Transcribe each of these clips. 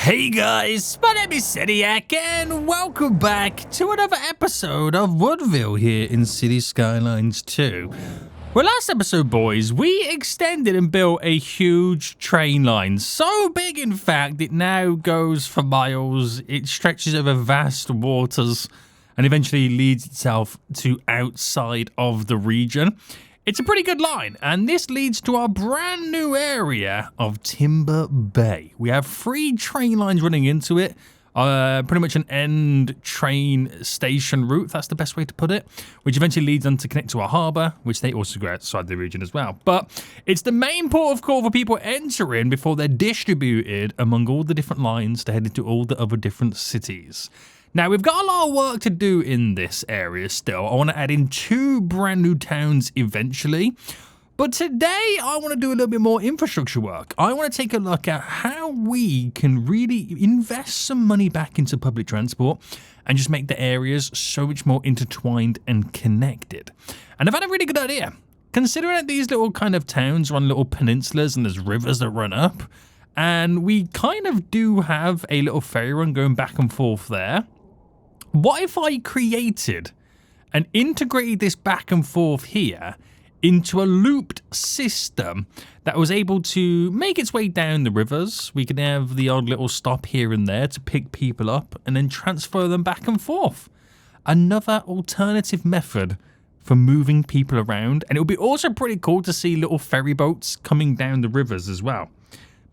Hey guys, my name is Sediak and welcome back to another episode of Woodville here in City Skylines 2. Well, last episode, boys, we extended and built a huge train line. So big, in fact, it now goes for miles. It stretches over vast waters and eventually leads itself to outside of the region. It's a pretty good line, and this leads to our brand new area of Timber Bay. We have 3 train lines running into it, pretty much an end train station route, that's the best way to put it, which eventually leads on to connect to a harbour, which they also go outside the region as well. But it's the main port of call for people entering before they're distributed among all the different lines to head into all the other different cities. Now, we've got a lot of work to do in this area still. I want to add in 2 brand new towns eventually. But today, I want to do a little bit more infrastructure work. I want to take a look at how we can really invest some money back into public transport and just make the areas so much more intertwined and connected. And I've had a really good idea. Considering that these little kind of towns are on little peninsulas and there's rivers that run up, and we kind of do have a little ferry run going back and forth there. What if I created and integrated this back and forth here into a looped system that was able to make its way down the rivers? We could have the odd little stop here and there to pick people up and then transfer them back and forth. Another alternative method for moving people around. And it would be also pretty cool to see little ferry boats coming down the rivers as well.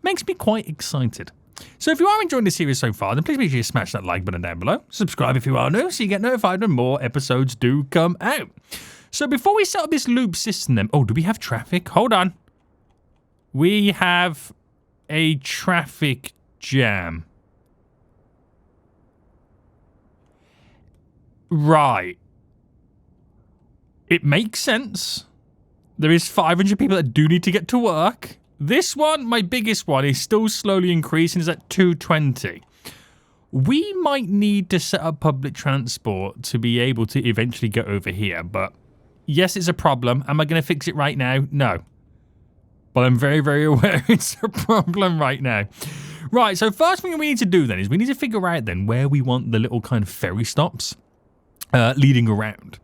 Makes me quite excited. So if you are enjoying this series so far, then please make sure you smash that like button down below. Subscribe if you are new so you get notified when more episodes do come out. So before we set up this loop system then... Oh, do we have traffic? Hold on. We have a traffic jam. Right. It makes sense. There is 500 people that do need to get to work. This one, my biggest one, is still slowly increasing. It's at 220. We might need to set up public transport to be able to eventually get over here. But yes, it's a problem. Am I going to fix it right now? No. But I'm very, very aware it's a problem right now. Right, so first thing we need to do then is we need to figure out then where we want the little kind of ferry stops leading around.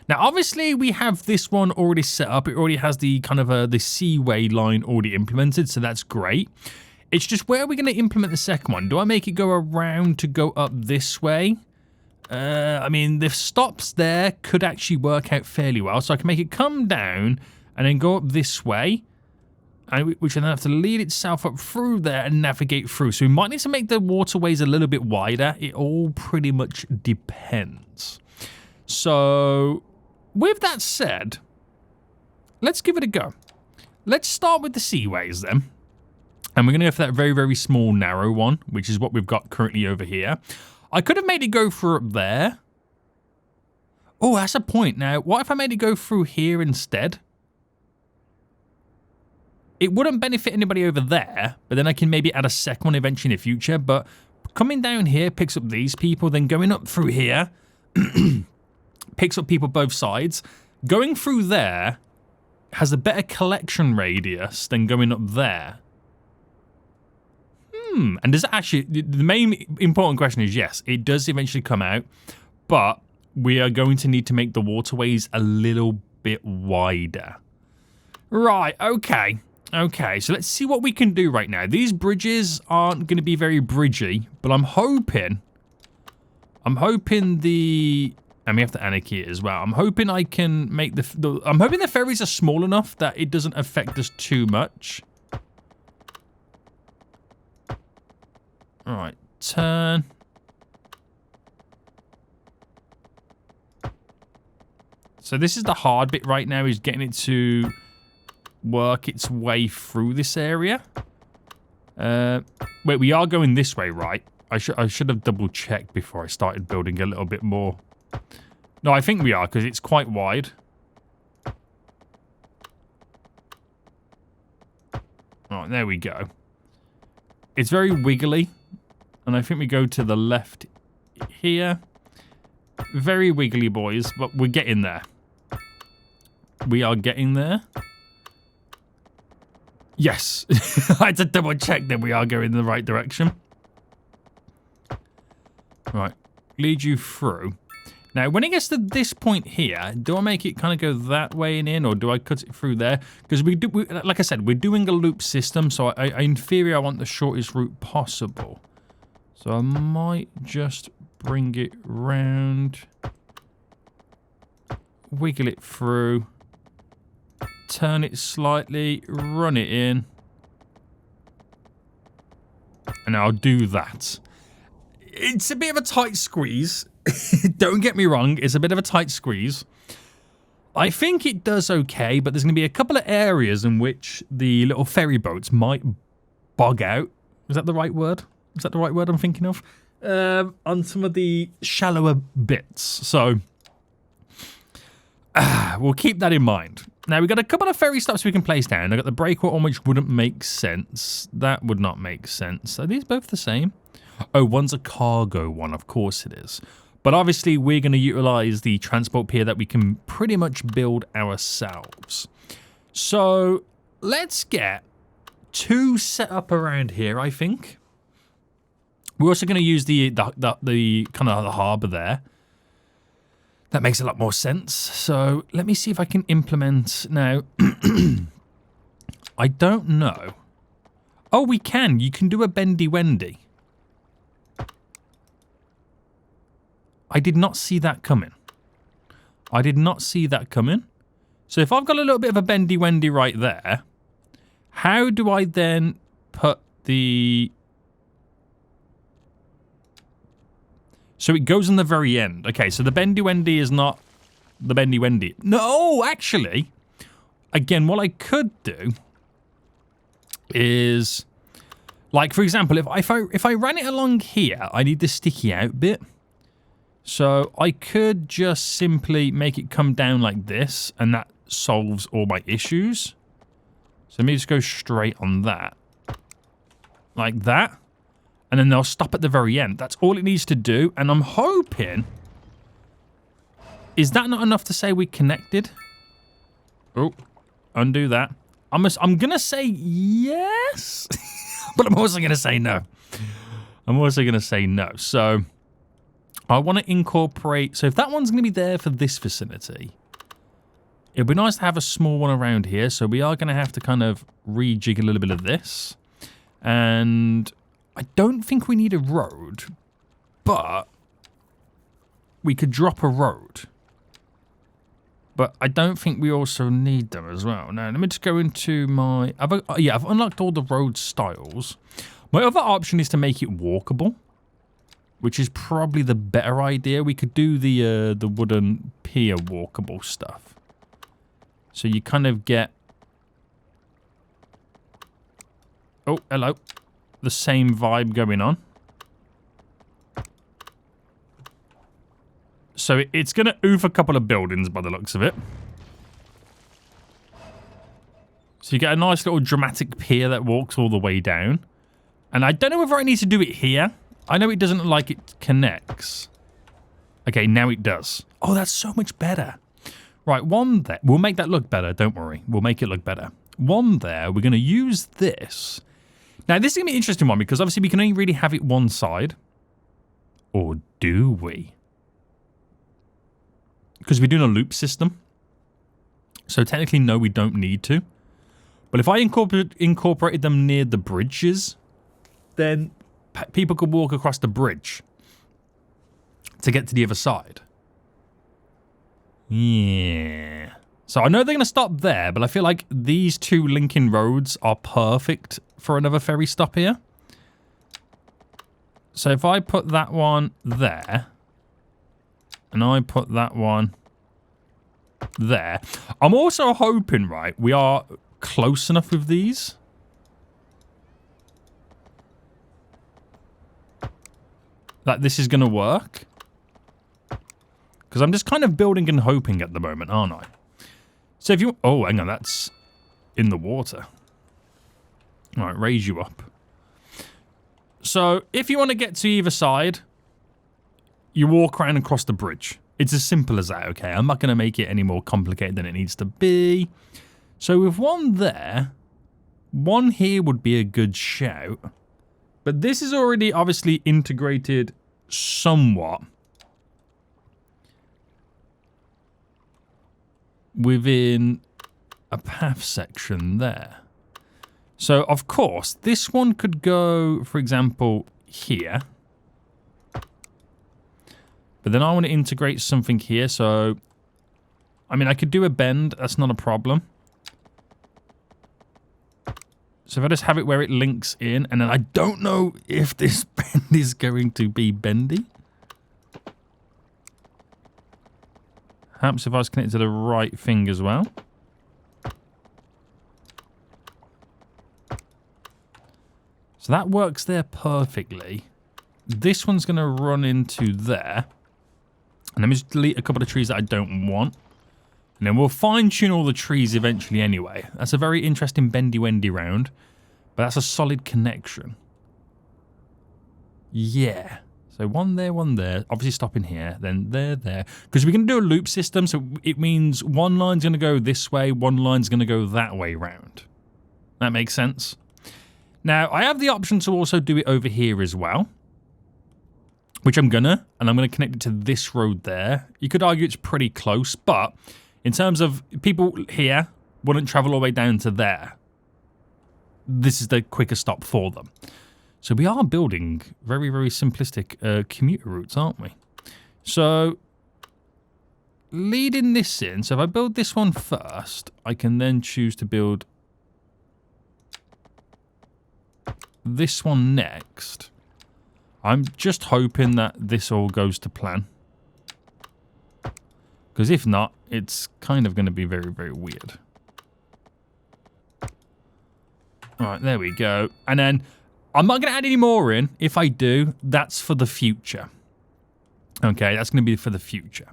Now, obviously, we have this one already set up. It already has the kind of the seaway line already implemented, so that's great. It's just where are we going to implement the second one? Do I make it go around to go up this way? I mean, the stops there could actually work out fairly well, so I can make it come down and then go up this way, and which will then have to lead itself up through there and navigate through. So we might need to make the waterways a little bit wider. It all pretty much depends. So... with that said, let's give it a go. Let's start with the seaways then. And we're going to go for that very, very small, narrow one, which is what we've got currently over here. I could have made it go through up there. Oh, that's a point. Now, what if I made it go through here instead? It wouldn't benefit anybody over there, but then I can maybe add a second one eventually in the future. But coming down here picks up these people, then going up through here... picks up people both sides. Going through there has a better collection radius than going up there. And does it actually... the main important question is, yes, it does eventually come out, but we are going to need to make the waterways a little bit wider. Right, okay. Okay, so let's see what we can do right now. These bridges aren't going to be very bridgy, but I'm hoping the... and we have to anarchy it as well. I'm hoping I can make I'm hoping the ferries are small enough that it doesn't affect us too much. Alright, turn. So this is the hard bit right now, is getting it to work its way through this area. Wait, we are going this way, right? I should have double checked before I started building a little bit more. No, I think we are, because it's quite wide. Oh, there we go. It's very wiggly. And I think we go to the left here. Very wiggly, boys, but we're getting there. We are getting there. Yes. I had to double check that we are going in the right direction. Right. Lead you through. Now, when it gets to this point here, do I make it kind of go that way and in, or do I cut it through there? Because like I said, we're doing a loop system, so in theory, I want the shortest route possible. So I might just bring it round, wiggle it through, turn it slightly, run it in, and I'll do that. It's a bit of a tight squeeze. Don't get me wrong, it's a bit of a tight squeeze. I think it does okay, but there's going to be a couple of areas in which the little ferry boats might bog out. Is that the right word? Is that the right word I'm thinking of? On some of the shallower bits. So, we'll keep that in mind. Now, we've got a couple of ferry stops we can place down. I've got the breakwater one, which wouldn't make sense. That would not make sense. Are these both the same? Oh, one's a cargo one. Of course it is. But obviously, we're going to utilize the transport pier that we can pretty much build ourselves. So, let's get 2 set up around here, I think. We're also going to use the kind of the harbour there. That makes a lot more sense. So, let me see if I can implement now. I don't know. Oh, we can. You can do a bendy-wendy. I did not see that coming. I did not see that coming. So if I've got a little bit of a bendy-wendy right there, how do I then put the... So it goes on the very end. Okay, so the bendy-wendy is not the bendy-wendy. No, actually, again, what I could do is... Like, for example, if I ran it along here, I need the sticky out bit. So I could just simply make it come down like this, and that solves all my issues. So let me just go straight on that. Like that. And then they'll stop at the very end. That's all it needs to do. And I'm hoping... Is that not enough to say we connected? Oh, undo that. I'm going to say yes. But I'm also going to say no. I'm also going to say no. So... I want to incorporate... So if that one's going to be there for this vicinity, it'd be nice to have a small one around here. So we are going to have to kind of rejig a little bit of this. And I don't think we need a road, but we could drop a road. But I don't think we also need them as well. Now, let me just go into my... I've unlocked all the road styles. My other option is to make it walkable, which is probably the better idea. We could do the wooden pier walkable stuff. So you kind of get... Oh, hello. The same vibe going on. So it's going to oof a couple of buildings by the looks of it. So you get a nice little dramatic pier that walks all the way down. And I don't know whether I need to do it here. I know it doesn't look like it connects. Okay, now it does. Oh, that's so much better. Right, one there. We'll make that look better, don't worry. We'll make it look better. One there. We're going to use this. Now, this is going to be an interesting one because obviously we can only really have it one side. Or do we? Because we're doing a loop system. So technically, no, we don't need to. But if I incorporated them near the bridges, then... people could walk across the bridge to get to the other side. Yeah. So I know they're going to stop there, but I feel like these 2 linking roads are perfect for another ferry stop here. So if I put that one there, and I put that one there, I'm also hoping, right, we are close enough with these. That this is going to work. Because I'm just kind of building and hoping at the moment, aren't I? So if you... Oh, hang on, that's in the water. All right, raise you up. So if you want to get to either side, you walk around and cross the bridge. It's as simple as that, okay? I'm not going to make it any more complicated than it needs to be. So with one there, one here would be a good shout. But this is already obviously integrated somewhat within a path section there. So, of course, this one could go, for example, here. But then I want to integrate something here, so... I mean, I could do a bend. That's not a problem. So if I just have it where it links in, and then I don't know if this bend is going to be bendy. Perhaps if I was connected to the right thing as well. So that works there perfectly. This one's going to run into there. And let me just delete a couple of trees that I don't want. And then we'll fine-tune all the trees eventually anyway. That's a very interesting bendy-wendy round. But that's a solid connection. Yeah. So one there, obviously stopping here, then there. Because we're going to do a loop system, so it means one line's going to go this way, one line's going to go that way round. That makes sense? Now, I have the option to also do it over here as well. Which I'm gonna, and I'm going to connect it to this road there. You could argue it's pretty close, but in terms of people here wouldn't travel all the way down to there. This is the quicker stop for them. So we are building very, very simplistic commuter routes, aren't we? So, leading this in, so if I build this one first, I can then choose to build this one next. I'm just hoping that this all goes to plan. Because if not, it's kind of going to be very, very weird. Alright, there we go. And then, I'm not going to add any more in. If I do, that's for the future. Okay, that's going to be for the future.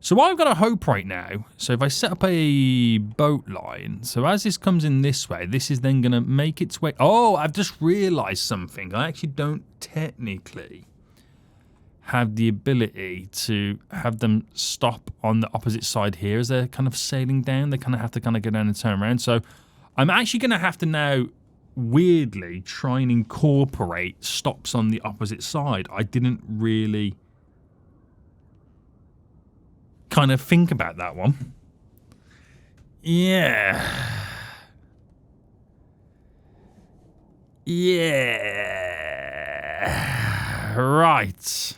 So what I've got to hope right now, so if I set up a boat line, so as this comes in this way, this is then going to make its way... Oh, I've just realised something. I actually don't technically have the ability to have them stop on the opposite side here as they're kind of sailing down. They kind of have to kind of go down and turn around. So I'm actually going to have to now, weirdly, try and incorporate stops on the opposite side. I didn't really... kind of think about that one. Yeah. Right.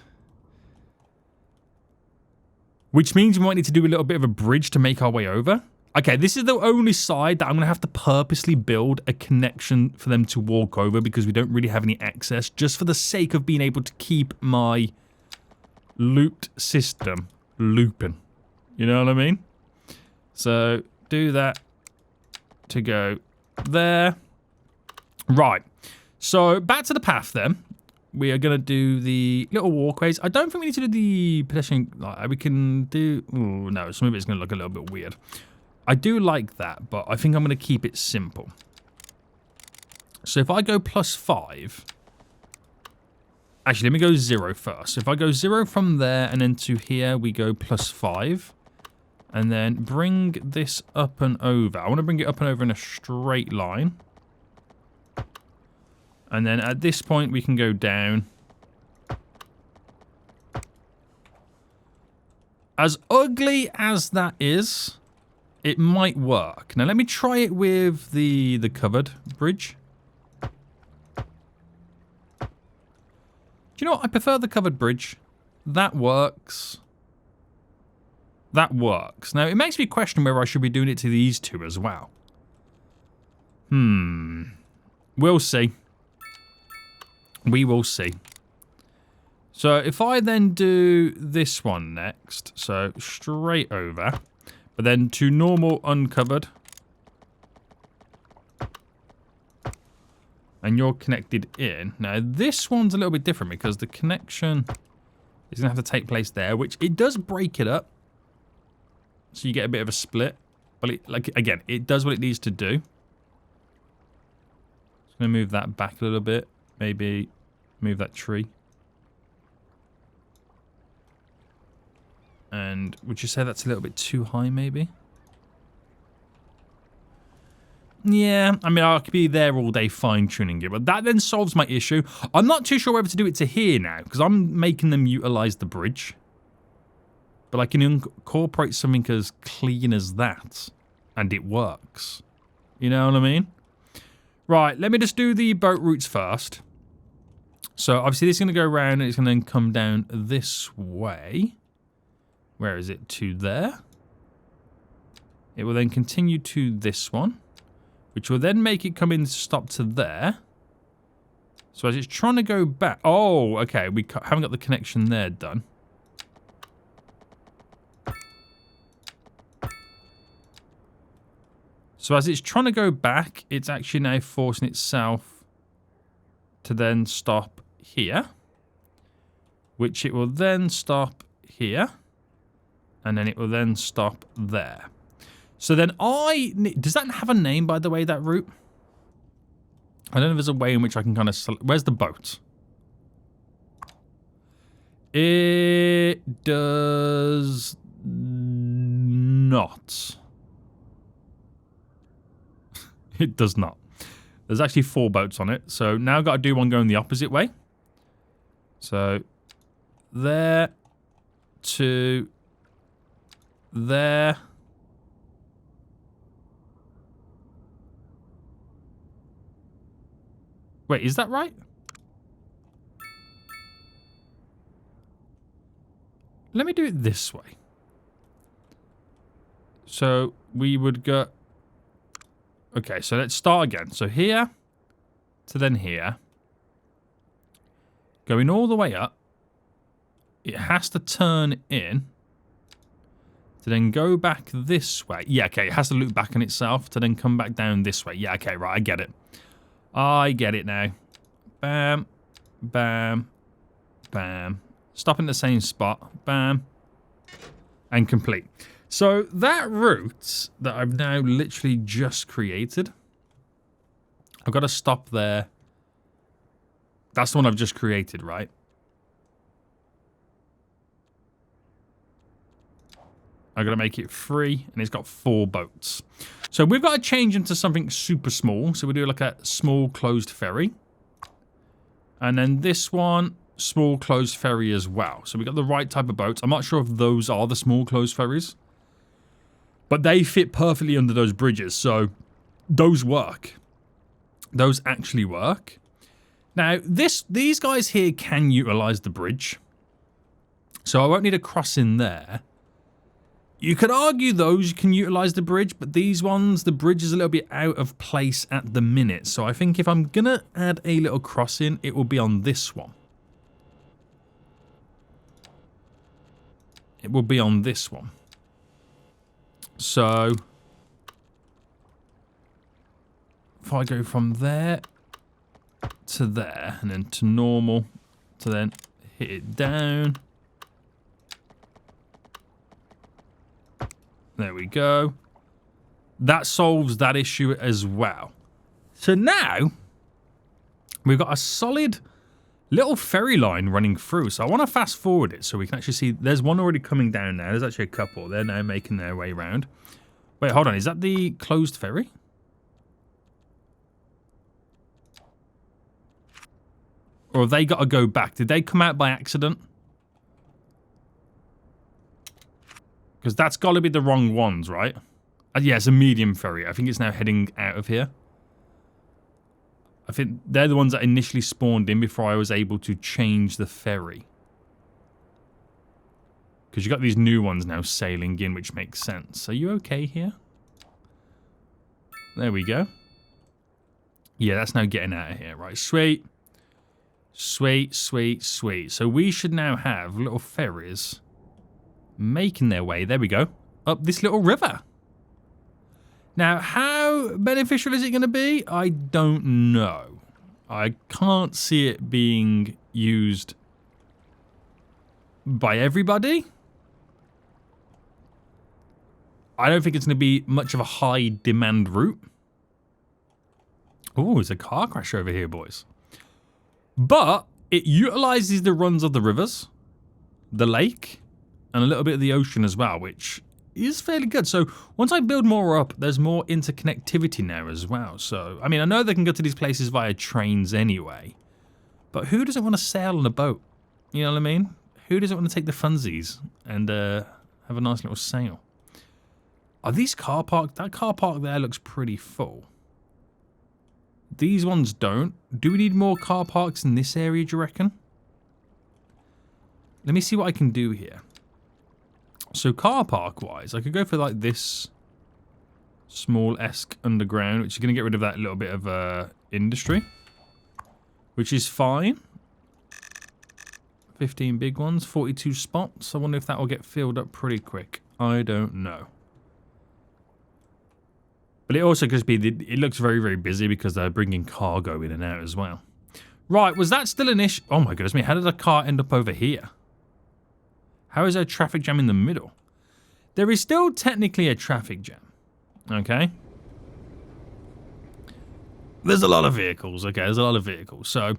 Which means we might need to do a little bit of a bridge to make our way over. Okay, this is the only side that I'm going to have to purposely build a connection for them to walk over because we don't really have any access, just for the sake of being able to keep my looped system looping. You know what I mean? So, do that to go there. Right. So, back to the path then. We are going to do the little walkways. I don't think we need to do the pedestrian... we can do... Oh, no. Some of it's going to look a little bit weird. I do like that, but I think I'm going to keep it simple. So, if I go +5... Actually, let me go 0 first. So, if I go 0 from there and then to here, we go +5. And then bring this up and over. I want to bring it up and over in a straight line. And then at this point, we can go down. As ugly as that is, it might work. Now, let me try it with the covered bridge. Do you know what? I prefer the covered bridge. That works. That works. Now, it makes me question whether I should be doing it to these two as well. We'll see. We will see. So, if I then do this one next, so straight over, but then to normal uncovered, and you're connected in. Now, this one's a little bit different because the connection is going to have to take place there, which it does break it up. So you get a bit of a split. But, again, it does what it needs to do. Just going to move that back a little bit. Maybe move that tree. And would you say that's a little bit too high, maybe? Yeah, I mean, I could be there all day fine-tuning it, but that then solves my issue. I'm not too sure whether to do it to here now, because I'm making them utilize the bridge. But I can incorporate something as clean as that, and it works. You know what I mean? Right, let me just do the boat routes first. So, obviously, this is going to go around, and it's going to then come down this way. Where is it? To there. It will then continue to this one, which will then make it come in stop to there. So as it's trying to go back... Oh, okay, we haven't got the connection there done. So as it's trying to go back, it's actually now forcing itself to then stop here, which it will then stop here, and then it will then stop there. So then does that have a name, by the way, that route? I don't know if there's a way in which I can kind of... Where's the boat? It does not. It does not. There's actually 4 boats on it. So now I've got to do one going the opposite way. So there to there. Wait, is that right? Let me do it this way. So we would go... Okay, so let's start again. So here to then here. Going all the way up. It has to turn in. To then go back this way. Yeah, okay, it has to loop back on itself to then come back down this way. Yeah, okay, right, I get it. I get it now. Bam, bam, bam. Stop in the same spot. Bam. And complete. So that route that I've now literally just created, I've got to stop there. That's the one I've just created, right? I've got to make it free, and it's got 4 boats. So we've got to change into something super small. So we do like a small closed ferry. And then this one, small closed ferry as well. So we got the right type of boats. I'm not sure if those are the small closed ferries. But they fit perfectly under those bridges. So those work. Those actually work. Now, these guys here can utilize the bridge. So I won't need a crossing there. You could argue those can utilize the bridge, but these ones, the bridge is a little bit out of place at the minute. So I think if I'm going to add a little crossing, it will be on this one. It will be on this one. So if I go from there to there, and then to normal, to then hit it down. There we go. That solves that issue as well. So now we've got a solid little ferry line running through. So I want to fast forward it so we can actually see. There's one already coming down now. There's actually a couple. They're now making their way around. Wait, hold on. Is that the closed ferry? Or have they got to go back? Did they come out by accident? Because that's got to be the wrong ones, right? Yeah, it's a medium ferry. I think it's now heading out of here. I think they're the ones that initially spawned in before I was able to change the ferry. Because you've got these new ones now sailing in, which makes sense. Are you okay here? There we go. Yeah, that's now getting out of here. Right, sweet. Sweet, sweet, sweet. So we should now have little ferries making their way, there we go, up this little river. Now, how beneficial is it going to be? I don't know. I can't see it being used by everybody. I don't think it's going to be much of a high demand route. Oh, there's a car crash over here, boys. But it utilizes the runs of the rivers, the lake, and a little bit of the ocean as well, which is fairly good. So once I build more up, there's more interconnectivity now as well. So, I mean, I know they can go to these places via trains anyway, but who doesn't want to sail on a boat? You know what I mean? Who doesn't want to take the funsies and have a nice little sail? Are these car park? That car park there looks pretty full. These ones don't. Do we need more car parks in this area, do you reckon? Let me see what I can do here. So car park wise, I could go for like this small-esque underground, which is going to get rid of that little bit of industry, which is fine. 15 big ones, 42 spots. I wonder if that will get filled up pretty quick. I don't know. But it also could be, it looks very, very busy because they're bringing cargo in and out as well. Right, was that still an issue? Oh my goodness me, how did a car end up over here? How is there a traffic jam in the middle? There is still technically a traffic jam. Okay. There's a lot of vehicles. Okay, there's a lot of vehicles. So,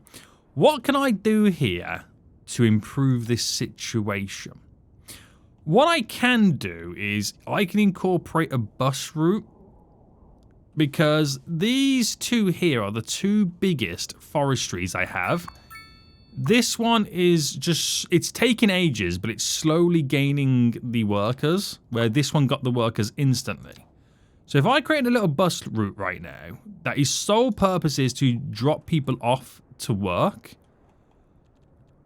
what can I do here to improve this situation? What I can do is I can incorporate a bus route, because these two here are the two biggest forestries I have. This one is just, it's taking ages, but it's slowly gaining the workers, where this one got the workers instantly. So if I create a little bus route right now, that his sole purpose is to drop people off to work,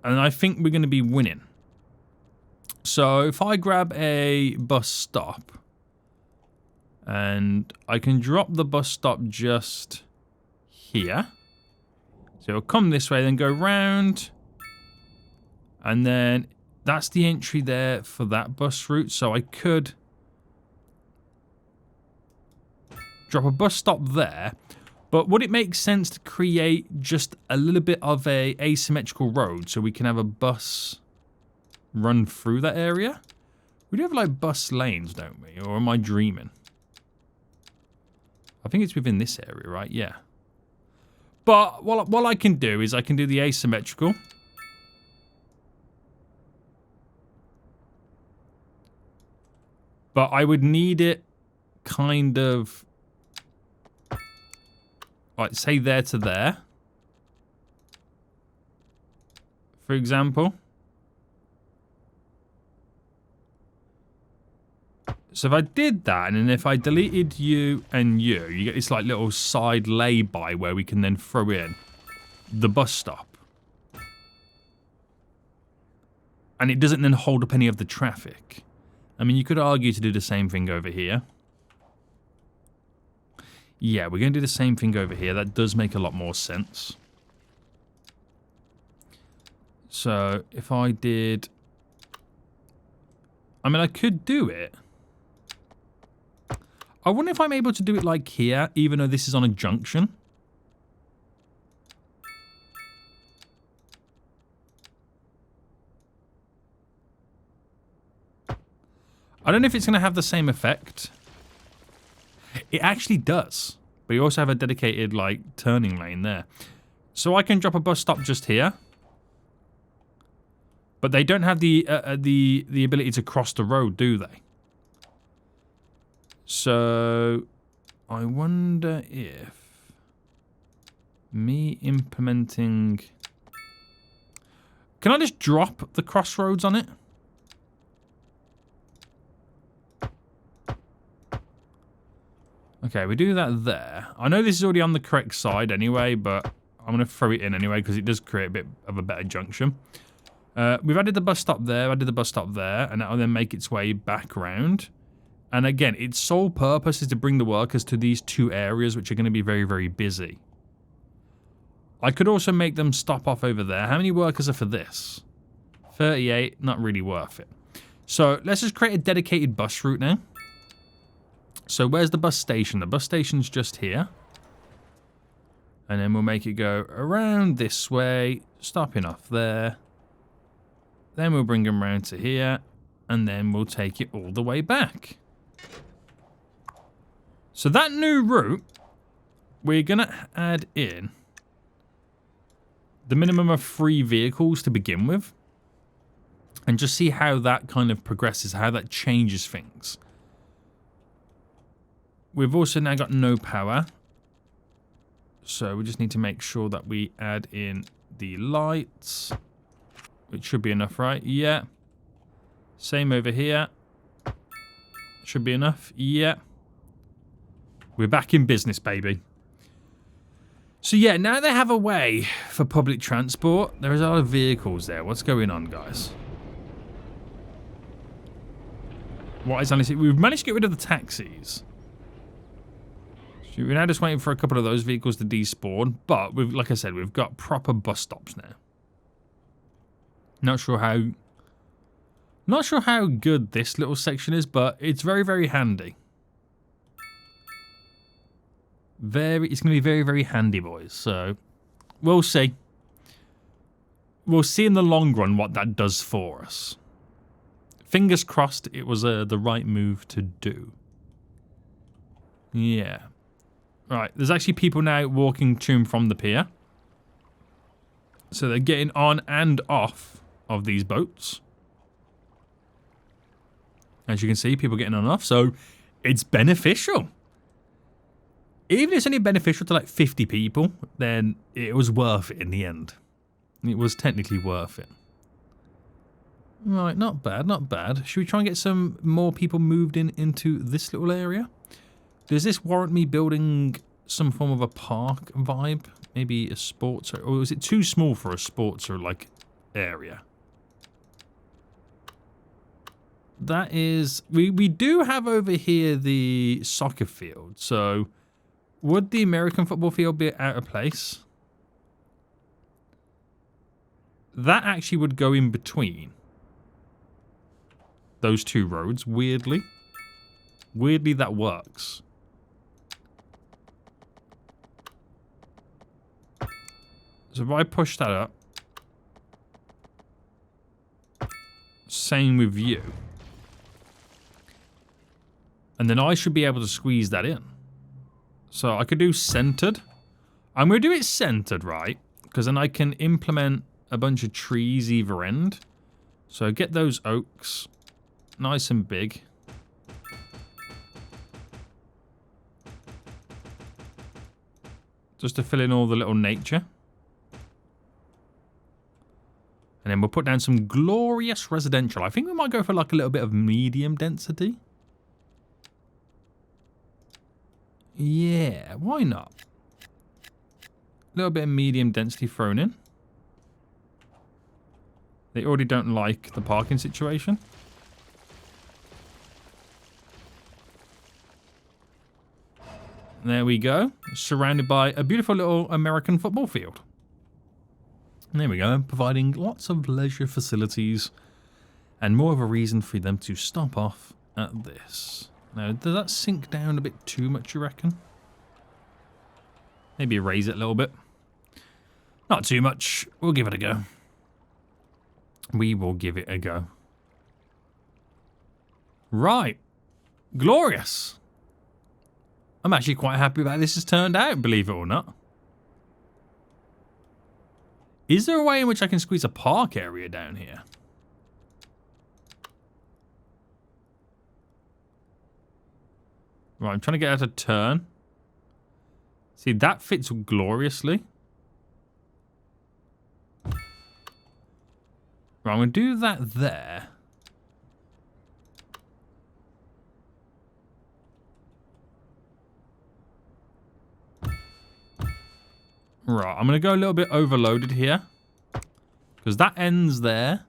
and I think we're going to be winning. So if I grab a bus stop, and I can drop the bus stop just here. So it'll come this way, then go round. And then that's the entry there for that bus route. So I could drop a bus stop there. But would it make sense to create just a little bit of a asymmetrical road so we can have a bus run through that area? We do have like bus lanes, don't we? Or am I dreaming? I think it's within this area, right? Yeah. But what I can do is I can do the asymmetrical. But I would need it kind of, like, say there to there, for example. So if I did that, and then if I deleted you and you get this like little side lay-by where we can then throw in the bus stop. And it doesn't then hold up any of the traffic. I mean, you could argue to do the same thing over here. Yeah, we're going to do the same thing over here. That does make a lot more sense. So if I did... I mean, I could do it. I wonder if I'm able to do it like here, even though this is on a junction. I don't know if it's going to have the same effect. It actually does. But you also have a dedicated, like, turning lane there. So I can drop a bus stop just here. But they don't have the ability to cross the road, do they? So, I wonder if me implementing... Can I just drop the crossroads on it? Okay, we do that there. I know this is already on the correct side anyway, but I'm going to throw it in anyway because it does create a bit of a better junction. We've added the bus stop there, added the bus stop there, and that will then make its way back around. And again, its sole purpose is to bring the workers to these two areas, which are going to be very, very busy. I could also make them stop off over there. How many workers are for this? 38, not really worth it. So let's just create a dedicated bus route now. So where's the bus station? The bus station's just here. And then we'll make it go around this way, stopping off there. Then we'll bring them around to here. And then we'll take it all the way back. So that new route, we're going to add in the minimum of 3 vehicles to begin with. And just see how that kind of progresses, how that changes things. We've also now got no power. So we just need to make sure that we add in the lights. Which should be enough, right? Yeah. Same over here. Should be enough. Yeah. We're back in business, baby. So yeah, now they have a way for public transport. There is a lot of vehicles there. What's going on, guys? What is honestly... We've managed to get rid of the taxis. So we're now just waiting for a couple of those vehicles to despawn. But, we've, like I said, we've got proper bus stops now. Not sure how good this little section is, but it's very, very handy. It's going to be very, very handy, boys. So, we'll see. We'll see in the long run what that does for us. Fingers crossed it was the right move to do. Yeah. Right, there's actually people now walking to and from the pier. So they're getting on and off of these boats. As you can see, people getting on and off. So, it's beneficial. Even if it's only beneficial to like 50 people, then it was worth it in the end. It was technically worth it. Right, not bad, not bad. Should we try and get some more people moved into this little area? Does this warrant me building some form of a park vibe? Maybe a sports, or is it too small for a sports or like area? That is, we do have over here the soccer field, so would the American football field be out of place? That actually would go in between those two roads, weirdly. Weirdly, that works. So if I push that up, same with you. And then I should be able to squeeze that in. So I could do centered. I'm going to do it centered, right? Because then I can implement a bunch of trees either end. So get those oaks nice and big. Just to fill in all the little nature. And then we'll put down some glorious residential. I think we might go for like a little bit of medium density. Yeah, why not? A little bit of medium density thrown in. They already don't like the parking situation. There we go. Surrounded by a beautiful little American football field. And there we go. Providing lots of leisure facilities and more of a reason for them to stop off at this. Now, does that sink down a bit too much, you reckon? Maybe raise it a little bit. Not too much. We'll give it a go. We will give it a go. Right. Glorious. I'm actually quite happy with how this has turned out, believe it or not. Is there a way in which I can squeeze a park area down here? Right, I'm trying to get her to turn. See, that fits gloriously. Right, I'm going to do that there. Right, I'm going to go a little bit overloaded here. Because that ends there.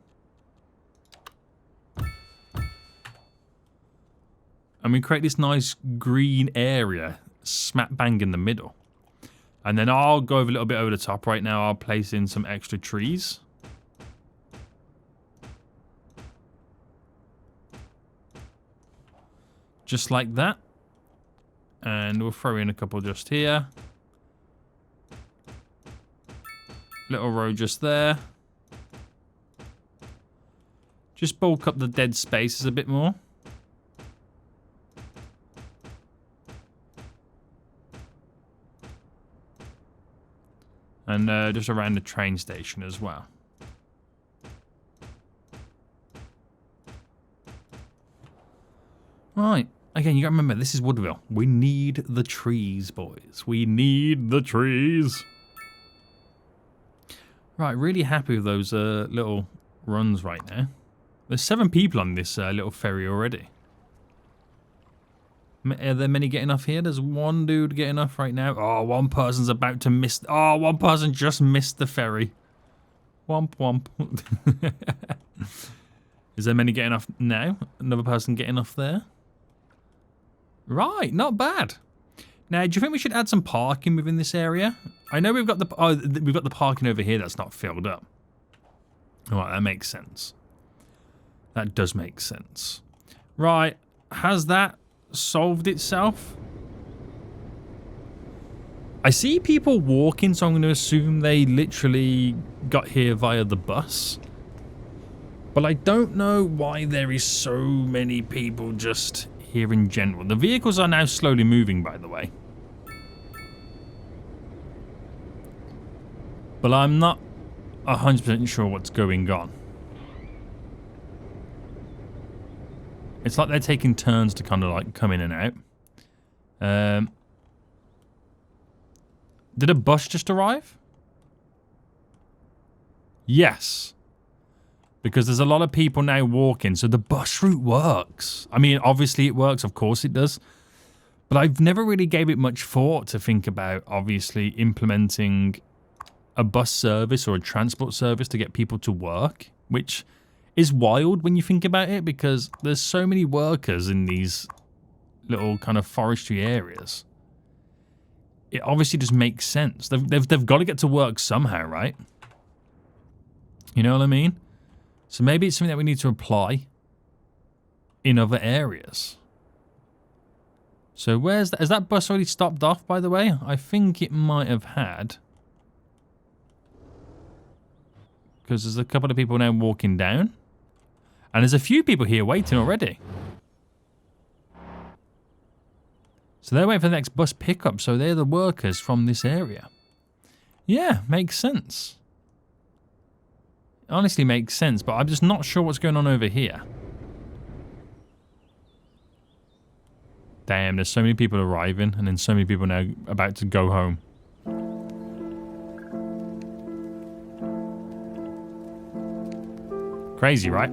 And we create this nice green area smack bang in the middle. And then I'll go a little bit over the top. Right now I'll place in some extra trees. Just like that. And we'll throw in a couple just here. Little row just there. Just bulk up the dead spaces a bit more. And just around the train station as well. Right. again, you got to remember, this is Woodville. We need the trees, boys. We need the trees. Right, really happy with those little runs right now. There's 7 people on this little ferry already. Are there many getting off here? There's one dude getting off right now. Oh, one person's about to miss. Oh, one person just missed the ferry. Womp womp. Is there many getting off now? Another person getting off there. Right, not bad. Now, do you think we should add some parking within this area? I know we've got the parking over here that's not filled up. All right, that makes sense. That does make sense. Right, has that solved itself? I see people walking, so I'm going to assume they literally got here via the bus. But I don't know why there is so many people just here in general. The vehicles are now slowly moving, by the way. But I'm not 100% sure what's going on. It's like they're taking turns to kind of like come in and out. Did a bus just arrive? Yes. Because there's a lot of people now walking, so the bus route works. I mean, obviously it works, of course it does. But I've never really gave it much thought to think about, obviously, implementing a bus service or a transport service to get people to work, which is wild when you think about it, because there's so many workers in these little kind of forestry areas. It obviously just makes sense. They've got to get to work somehow, right? You know what I mean? So maybe it's something that we need to apply in other areas. So where's that? Has that bus already stopped off, by the way? I think it might have had. Because there's a couple of people now walking down. And there's a few people here waiting already. So they're waiting for the next bus pickup. So they're the workers from this area. Yeah, makes sense. Honestly makes sense, but I'm just not sure what's going on over here. Damn, there's so many people arriving and then so many people now about to go home. Crazy, right?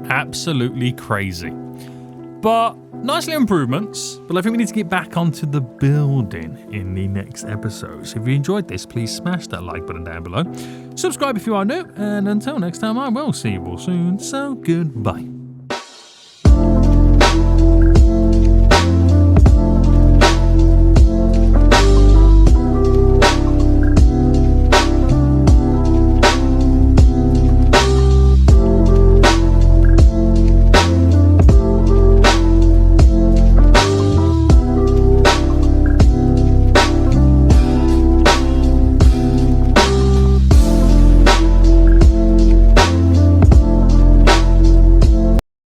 Absolutely crazy. But nice little improvements. But I think we need to get back onto the building in the next episode. So if you enjoyed this, please smash that like button down below. Subscribe if you are new. And until next time, I will see you all soon. So goodbye.